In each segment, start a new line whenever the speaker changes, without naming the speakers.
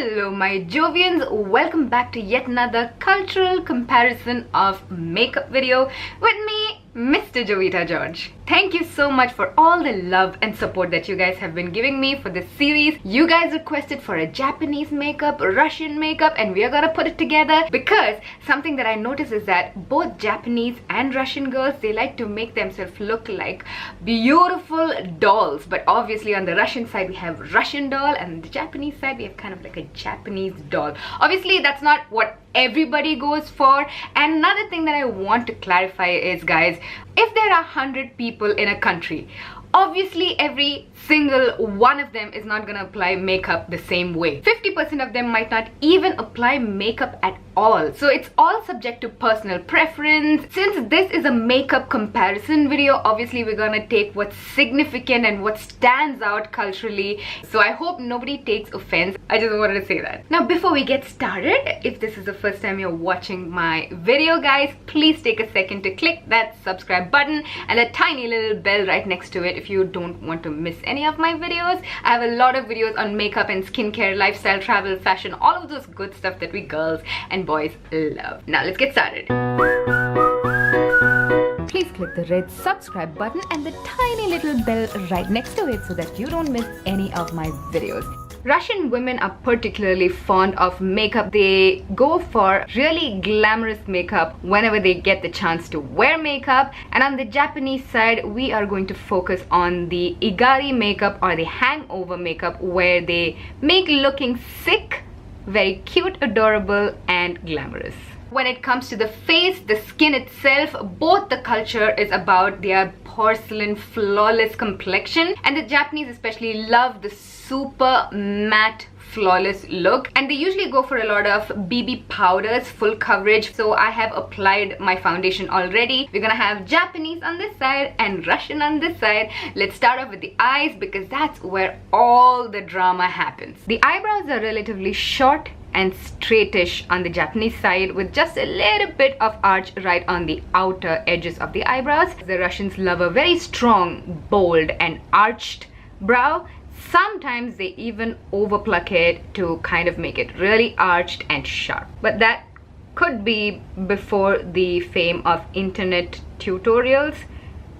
Hello my Jovians, welcome back to yet another cultural comparison of makeup video with me, Mr. Jovita George. Thank you so much for all the love and support that you guys have been giving me for this series. You guys requested for a Japanese makeup, Russian makeup, and we are gonna put it together because something that I noticed is that both Japanese and Russian girls, they like to make themselves look like beautiful dolls. But obviously on the Russian side we have Russian doll, and on the Japanese side we have kind of like a Japanese doll. Obviously that's not what everybody goes for. And another thing that I want to clarify is, guys, if there are 100 people in a country, obviously every single one of them is not gonna apply makeup the same way. 50% of them might not even apply makeup at all. So it's all subject to personal preference. Since this is a makeup comparison video, obviously we're gonna take what's significant and what stands out culturally. So I hope nobody takes offense. I just wanted to say that. Now before we get started, if this is the first time you're watching my video, guys, please take a second to click that subscribe button and a tiny little bell right next to it if you don't want to miss any of my videos. I have a lot of videos on makeup and skincare, lifestyle, travel, fashion, all of those good stuff that we girls and boys love. Now let's get started. Please click the red subscribe button and the tiny little bell right next to it so that you don't miss any of my videos. Russian women are particularly fond of makeup. They go for really glamorous makeup whenever they get the chance to wear makeup. And on the Japanese side, we are going to focus on the Igari makeup or the hangover makeup, where they make looking sick very cute, adorable, and glamorous. When it comes to the face, the skin itself, both the culture is about their porcelain flawless complexion, and the Japanese especially love the super matte flawless look, and they usually go for a lot of BB powders, full coverage. So I have applied my foundation already. We're gonna have Japanese on this side and Russian on this side. Let's start off with the eyes because that's where all the drama happens. The eyebrows are relatively short and straightish on the Japanese side, with just a little bit of arch right on the outer edges of the eyebrows. The Russians love a very strong, bold, and arched brow. Sometimes they even overpluck it to kind of make it really arched and sharp. But that could be before the fame of internet tutorials,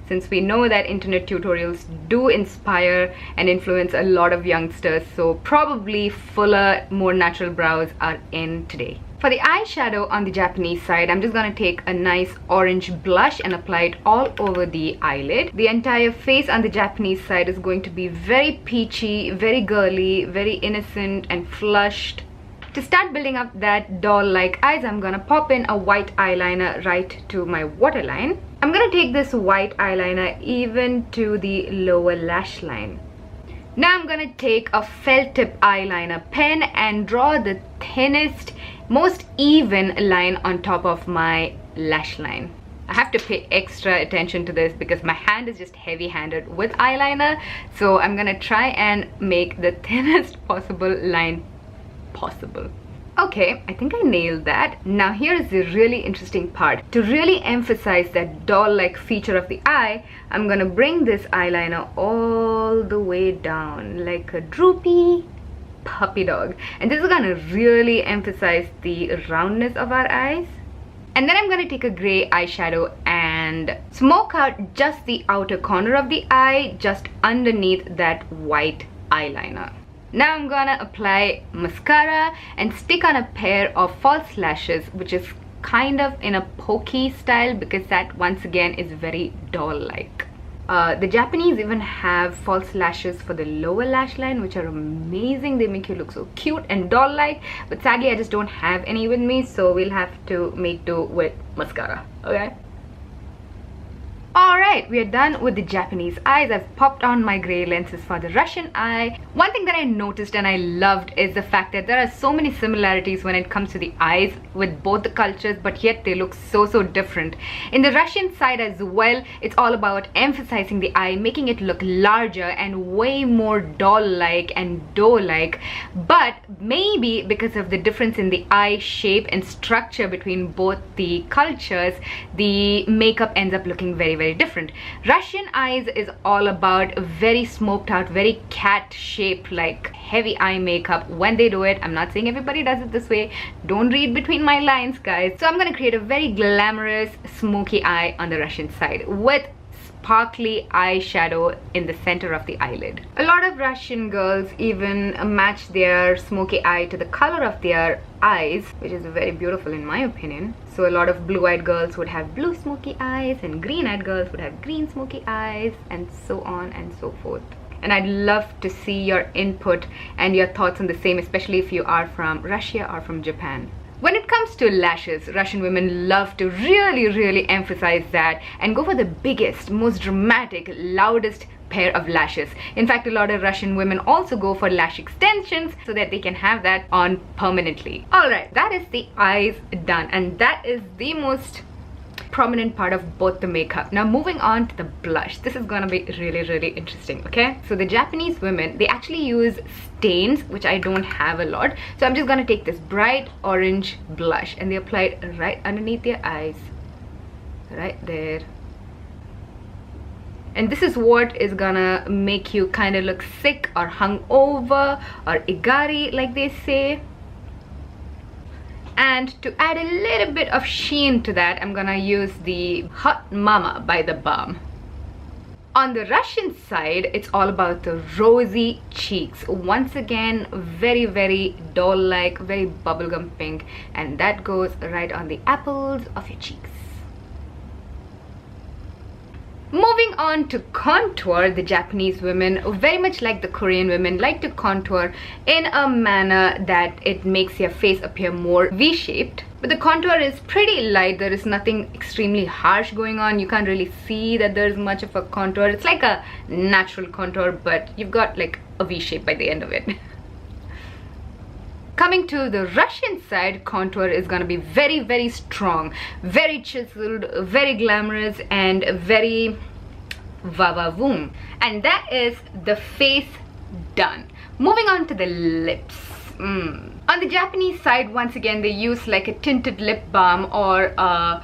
since we know that internet tutorials do inspire and influence a lot of youngsters. So probably fuller, more natural brows are in today. For the eyeshadow on the Japanese side, I'm just gonna take a nice orange blush and apply it all over the eyelid. The entire face on the Japanese side is going to be very peachy, very girly, very innocent and flushed. To start building up that doll-like eyes, I'm gonna pop in a white eyeliner right to my waterline. I'm gonna take this white eyeliner even to the lower lash line. Now I'm gonna take a felt tip eyeliner pen and draw the thinnest, most even line on top of my lash line. I have to pay extra attention to this because my hand is just heavy-handed with eyeliner. So I'm gonna try and make the thinnest possible line possible. Okay, I think I nailed that. Now here is the really interesting part. To really emphasize that doll-like feature of the eye, I'm gonna bring this eyeliner all the way down like a droopy puppy dog. And this is gonna really emphasize the roundness of our eyes. And then I'm gonna take a gray eyeshadow and smoke out just the outer corner of the eye, just underneath that white eyeliner. Now I'm gonna apply mascara and stick on a pair of false lashes, which is kind of in a pokey style because that once again is very doll-like. The Japanese even have false lashes for the lower lash line, which are amazing. They make you look so cute and doll-like, but sadly I just don't have any with me, so we'll have to make do with mascara. Okay. Alright, we are done with the Japanese eyes. I've popped on my grey lenses for the Russian eye. One thing that I noticed and I loved is the fact that there are so many similarities when it comes to the eyes with both the cultures, but yet they look so different. In the Russian side as well, it's all about emphasizing the eye, making it look larger and way more doll-like and dough-like. But maybe because of the difference in the eye shape and structure between both the cultures, the makeup ends up looking very different. different. Russian eyes is all about very smoked out, very cat shaped, like heavy eye makeup when they do it. I'm not saying everybody does it this way. Don't read between my lines, guys. So I'm gonna create a very glamorous smoky eye on the Russian side with sparkly eyeshadow in the center of the eyelid. A lot of Russian girls even match their smoky eye to the color of their eyes, which is very beautiful in my opinion. So a lot of blue-eyed girls would have blue smoky eyes, and green-eyed girls would have green smoky eyes, and so on and so forth. And I'd love to see your input and your thoughts on the same, especially if you are from Russia or from Japan. When it comes to lashes, Russian women love to really emphasize that and go for the biggest, most dramatic, loudest pair of lashes. In fact, a lot of Russian women also go for lash extensions so that they can have that on permanently. Alright, that is the eyes done, and that is the most prominent part of both the makeup. Now moving on to the blush. This is gonna be really interesting, okay? So the Japanese women, they actually use stains, which I don't have a lot. So I'm just gonna take this bright orange blush and they apply it right underneath their eyes. Right there. And this is what is gonna make you kind of look sick or hungover or Igari, like they say. And to add a little bit of sheen to that, I'm gonna use the Hot Mama by the Balm. On the Russian side, it's all about the rosy cheeks. Once again, very doll-like, very bubblegum pink, and that goes right on the apples of your cheeks. Moving on to contour, the Japanese women, very much like the Korean women, like to contour in a manner that it makes your face appear more V-shaped. But the contour is pretty light. There is nothing extremely harsh going on. You can't really see that there's much of a contour. It's like a natural contour, but you've got like a V-shape by the end of it. Coming to the Russian side, contour is gonna be very strong, very chiseled, very glamorous, and very va-va-voom. And that is the face done. Moving on to the lips. On the Japanese side, once again, they use like a tinted lip balm or a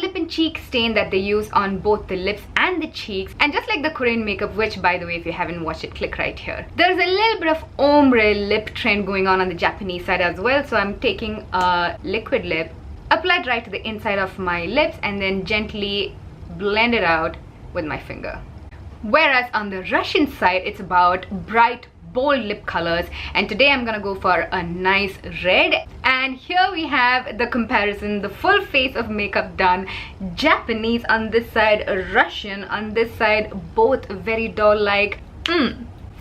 lip and cheek stain that they use on both the lips and the cheeks. And just like the Korean makeup, which by the way, if you haven't watched it, click right here. There's a little bit of ombre lip trend going on the Japanese side as well. So I'm taking a liquid lip, applied right to the inside of my lips, and then gently blend it out with my finger. Whereas on the Russian side, it's about bright, bold lip colors, and today I'm gonna go for a nice red. And here we have the comparison, the full face of makeup done. Japanese on this side, Russian on this side, both very doll-like.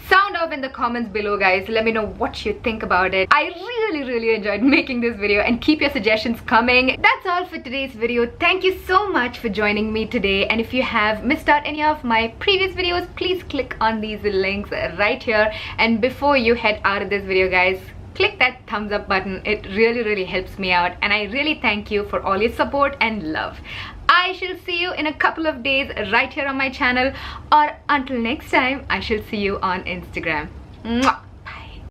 Sound off in the comments below, guys. Let me know what you think about it. I really enjoyed making this video, and keep your suggestions coming. That's all for today's video. Thank you so much for joining me today, and if you have missed out any of my previous videos, please click on these links right here. And before you head out of this video, guys, click that thumbs up button. It really helps me out, and I really thank you for all your support and love. I shall see you in a couple of days right here on my channel, or until next time, I shall see you on Instagram. Mwah!